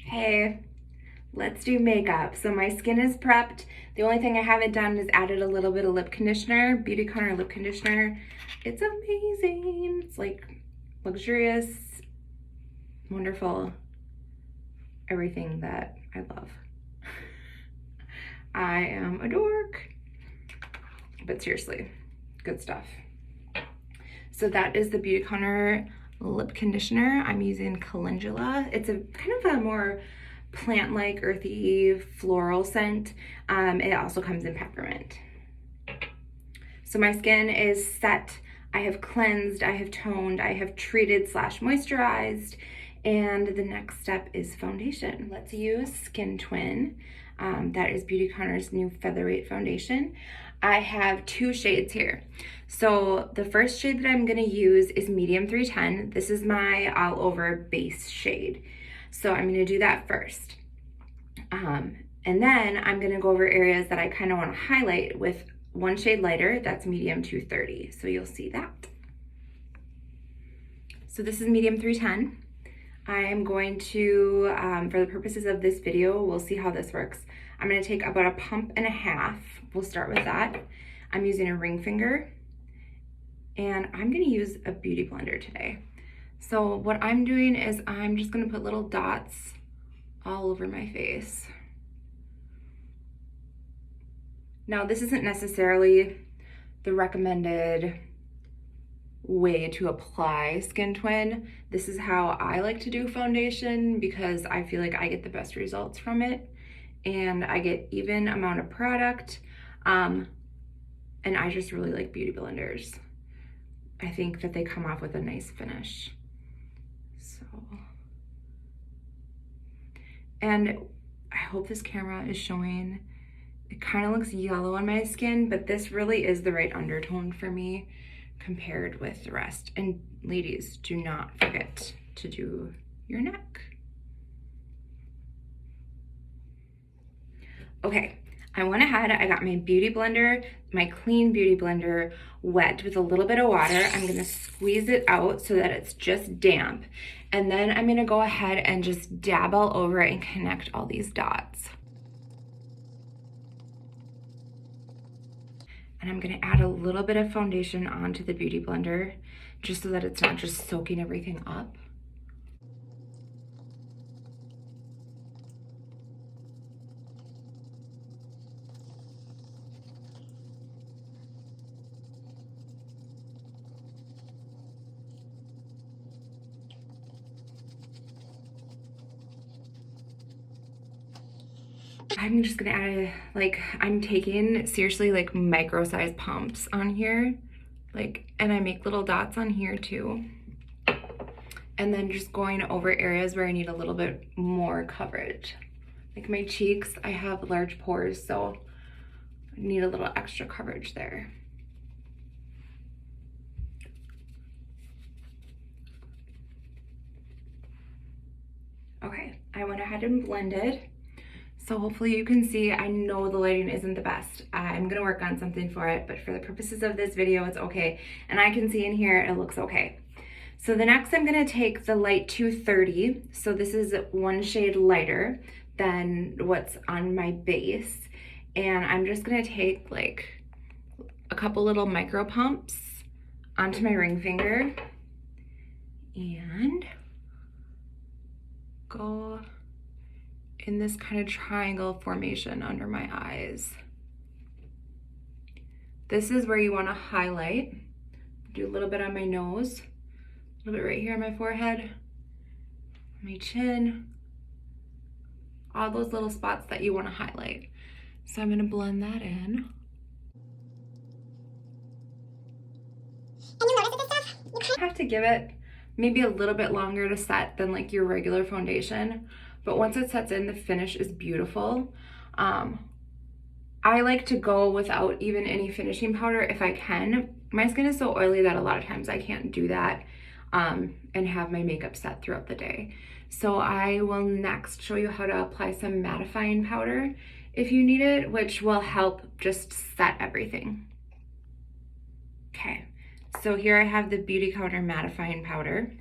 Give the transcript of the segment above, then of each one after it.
Hey, let's do makeup. So my skin is prepped. The only thing I haven't done is added a little bit of lip conditioner, Beautycounter lip conditioner. It's amazing. It's like luxurious, wonderful, everything that I love. I am a dork, but seriously, good stuff. So that is the Beautycounter lip conditioner. I'm using calendula. It's a kind of a more plant-like, earthy, floral scent. It also comes in peppermint. So my skin is set. I have cleansed, I have toned, I have treated / moisturized, and the next step is foundation. Let's use Skin Twin. That is Beautycounter's new featherweight foundation. I have 2 shades here. So the first shade that I'm gonna use is medium 310. This is my all over base shade. So I'm gonna do that first. And then I'm gonna go over areas that I kind of wanna highlight with 1 shade lighter, that's medium 230. So you'll see that. So this is medium 310. I am going to, for the purposes of this video, we'll see how this works. I'm gonna take about a pump and a half. We'll start with that. I'm using a ring finger, and I'm gonna use a beauty blender today. So what I'm doing is I'm just gonna put little dots all over my face. Now, this isn't necessarily the recommended way to apply Skin Twin. This is how I like to do foundation because I feel like I get the best results from it and I get even amount of product. And I just really like beauty blenders. I think that they come off with a nice finish. So, and I hope this camera is showing. It kind of looks yellow on my skin, but this really is the right undertone for me compared with the rest. And ladies, do not forget to do your neck. Okay, I went ahead, I got my beauty blender, my clean beauty blender, wet with a little bit of water. I'm gonna squeeze it out so that it's just damp. And then I'm gonna go ahead and just dab all over it and connect all these dots. And I'm gonna add a little bit of foundation onto the beauty blender just so that it's not just soaking everything up. I'm just gonna add, I'm taking seriously micro size pumps on here, and I make little dots on here too. And then just going over areas where I need a little bit more coverage. Like my cheeks, I have large pores, so I need a little extra coverage there. Okay, I went ahead and blended. So hopefully you can see, I know the lighting isn't the best. I'm gonna work on something for it, but for the purposes of this video, it's okay. And I can see in here, it looks okay. So the next I'm gonna take the light 230. So this is 1 shade lighter than what's on my base. And I'm just gonna take a couple little micro pumps onto my ring finger and go in this kind of triangle formation under my eyes. This is where you want to highlight. Do a little bit on my nose, a little bit right here on my forehead, my chin, all those little spots that you want to highlight. So I'm going to blend that in. And you notice this stuff, you kind of have to give it maybe a little bit longer to set than your regular foundation. But once it sets in, the finish is beautiful. I like to go without even any finishing powder if I can. My skin is so oily that a lot of times I can't do that and have my makeup set throughout the day. So I will next show you how to apply some mattifying powder if you need it, which will help just set everything. Okay, so here I have the Beautycounter mattifying powder.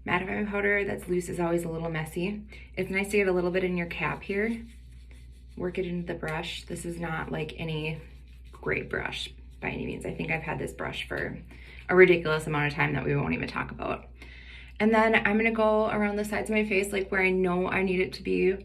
mattifying powder that's loose is always a little messy. It's nice to get a little bit in your cap here. Work it into the brush. This is not like any great brush by any means. I think I've had this brush for a ridiculous amount of time that we won't even talk about. And then I'm gonna go around the sides of my face, like where I know I need it to be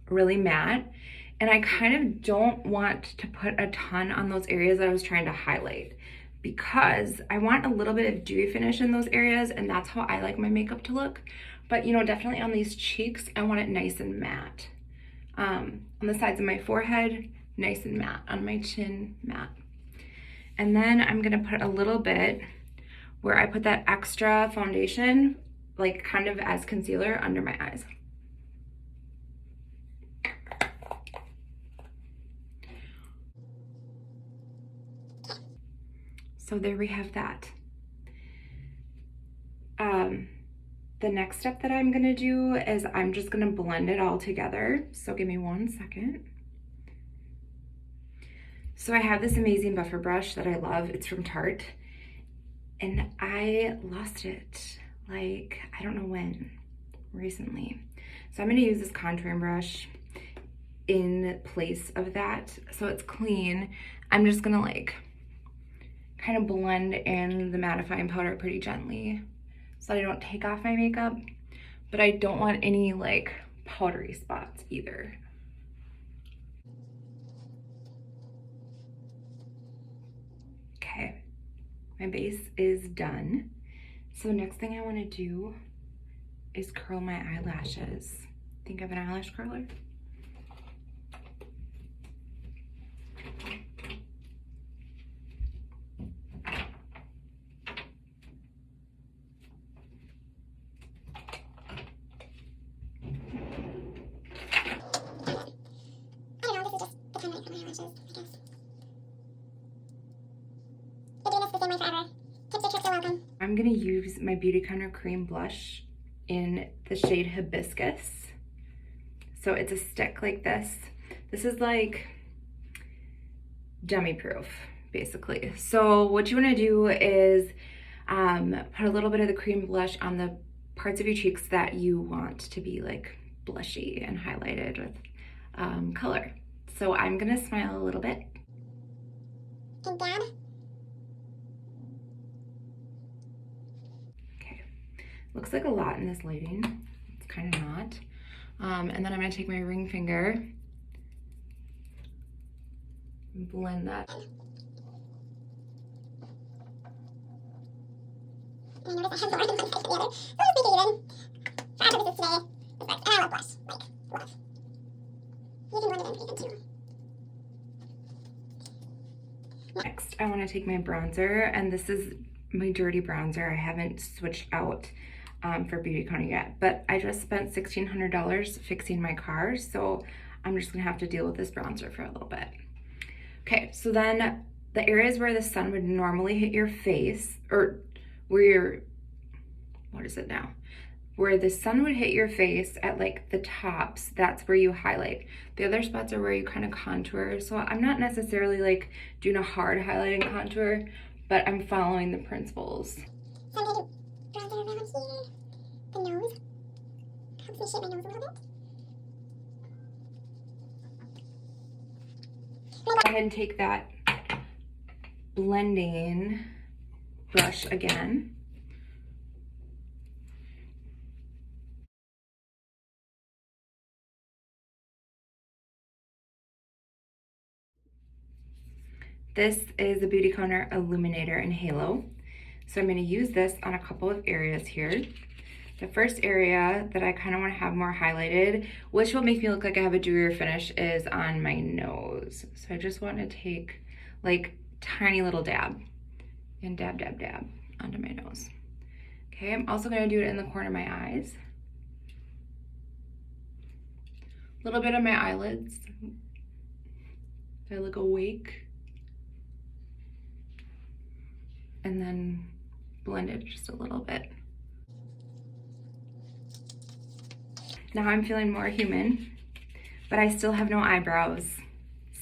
really matte. And I kind of don't want to put a ton on those areas that I was trying to highlight, because I want a little bit of dewy finish in those areas, and that's how I like my makeup to look. But you know, definitely on these cheeks, I want it nice and matte. On the sides of my forehead, nice and matte. On my chin, matte. And then I'm gonna put a little bit where I put that extra foundation, like kind of as concealer under my eyes. So there we have that. The next step that I'm gonna do is I'm just gonna blend it all together. So give me 1 second. So I have this amazing buffer brush that I love. It's from Tarte. And I lost it, like, I don't know when, recently. So I'm gonna use this contouring brush in place of that. So it's clean. I'm just gonna like kind of blend in the mattifying powder pretty gently so that I don't take off my makeup, but I don't want any like powdery spots either. Okay, my base is done. So next thing I want to do is curl my eyelashes. Think of an eyelash curler? I'm gonna use my Beautycounter cream blush in the shade Hibiscus. So it's a stick like this. This is like dummy proof, basically. So what you wanna do is put a little bit of the cream blush on the parts of your cheeks that you want to be like blushy and highlighted with color. So I'm gonna smile a little bit. And dab. Okay, looks like a lot in this lighting. It's kind of not. And then I'm gonna take my ring finger and blend that. I noticed I have more than one side for the other, so let's make it even. For our purposes today, this works. And I love blush, like, love. You can blend it in pretty good too. Next, I want to take my bronzer, and this is my dirty bronzer. I haven't switched out for Beautycounter yet, but I just spent $1,600 fixing my car, so I'm just gonna have to deal with this bronzer for a little bit. Okay, so then the areas where the sun would normally hit your face, or where your, what is it now? Where the sun would hit your face at like the tops, that's where you highlight. The other spots are where you kind of contour. So I'm not necessarily like doing a hard highlight and contour, but I'm following the principles. So I'm gonna do bronzer around here, the nose. Helps me shape my nose a little bit. Go ahead and take that blending brush again. This is the Beautycounter Illuminator in Halo. So I'm going to use this on a couple of areas here. The first area that I kind of want to have more highlighted, which will make me look like I have a dewier finish, is on my nose. So I just want to take like tiny little dab and dab, dab, dab onto my nose. Okay, I'm also going to do it in the corner of my eyes. A little bit on my eyelids. If I look awake. And then blend it just a little bit. Now I'm feeling more human, but I still have no eyebrows.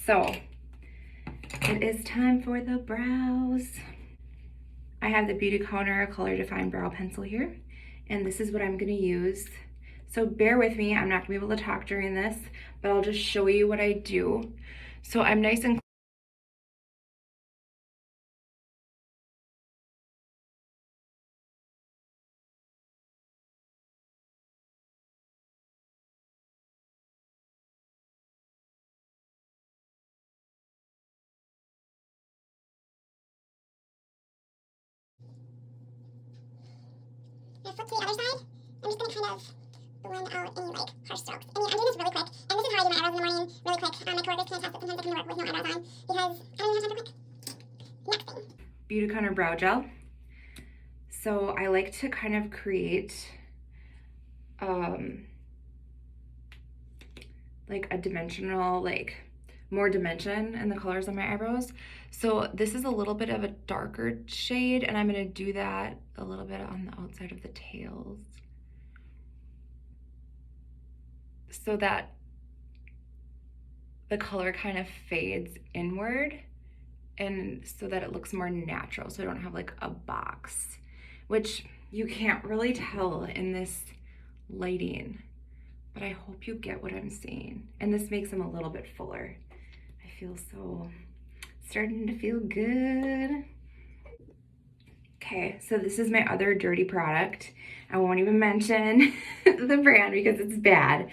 So it is time for the brows. I have the Beautycounter Color Define Brow Pencil here, and this is what I'm gonna use. So bear with me, I'm not gonna be able to talk during this, but I'll just show you what I do. So I'm nice and Now flip to the other side. I'm just going to kind of blend out any like harsh strokes. I mean, I'm doing this really quick, and this is how I do my eyebrows in the morning, really quick. My coworkers can't test it. Sometimes I come to work with no eyebrows on because I don't even have time for quick. Next thing. Beautycounter brow gel. So I like to kind of create like a dimensional, like more dimension in the colors of my eyebrows. So this is a little bit of a darker shade, and I'm gonna do that a little bit on the outside of the tails so that the color kind of fades inward and so that it looks more natural, so I don't have like a box, which you can't really tell in this lighting, but I hope you get what I'm saying. And this makes them a little bit fuller. I feel so, starting to feel good. Okay, so this is my other dirty product. I won't even mention the brand because it's bad.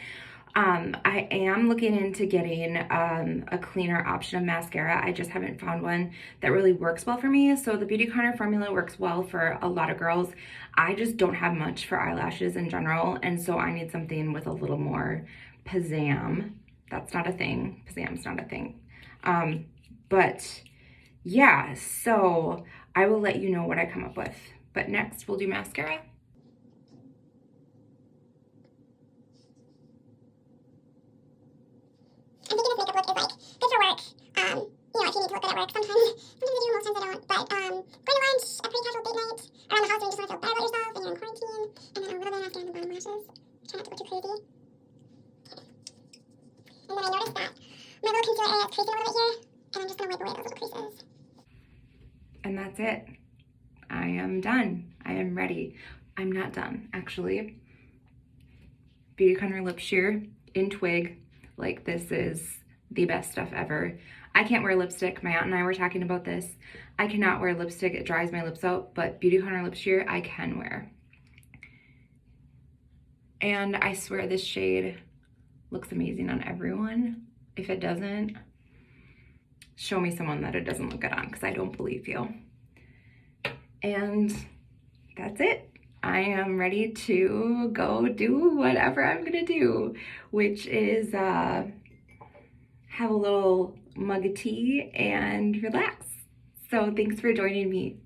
I am looking into getting a cleaner option of mascara. I just haven't found one that really works well for me. So the Beautycounter formula works well for a lot of girls. I just don't have much for eyelashes in general, and so I need something with a little more pizzazz. That's not a thing. Pizzazz not a thing. But yeah, so I will let you know what I come up with. But next we'll do mascara. I'm thinking this makeup look is like good for work. You know, if you need to look good at work, sometimes I do, most times I don't. But going to lunch, a pretty casual date night, around the house when you just want to feel better about yourself and you're in quarantine, and then a little bit of mascara on the bottom lashes. Try not to go too crazy. And then I noticed that my little concealer area is creasing a little bit here, and I'm just going to wipe away those little creases. And that's it. I am done. I am ready. I'm not done, actually. Beautycounter Lip Sheer in Twig. Like, this is the best stuff ever. I can't wear lipstick. My aunt and I were talking about this. I cannot wear lipstick. It dries my lips out, but Beautycounter Lip Sheer I can wear. And I swear this shade looks amazing on everyone. If it doesn't, show me someone that it doesn't look good on, because I don't believe you. And that's it. I am ready to go do whatever I'm gonna do, which is have a little mug of tea and relax. So thanks for joining me.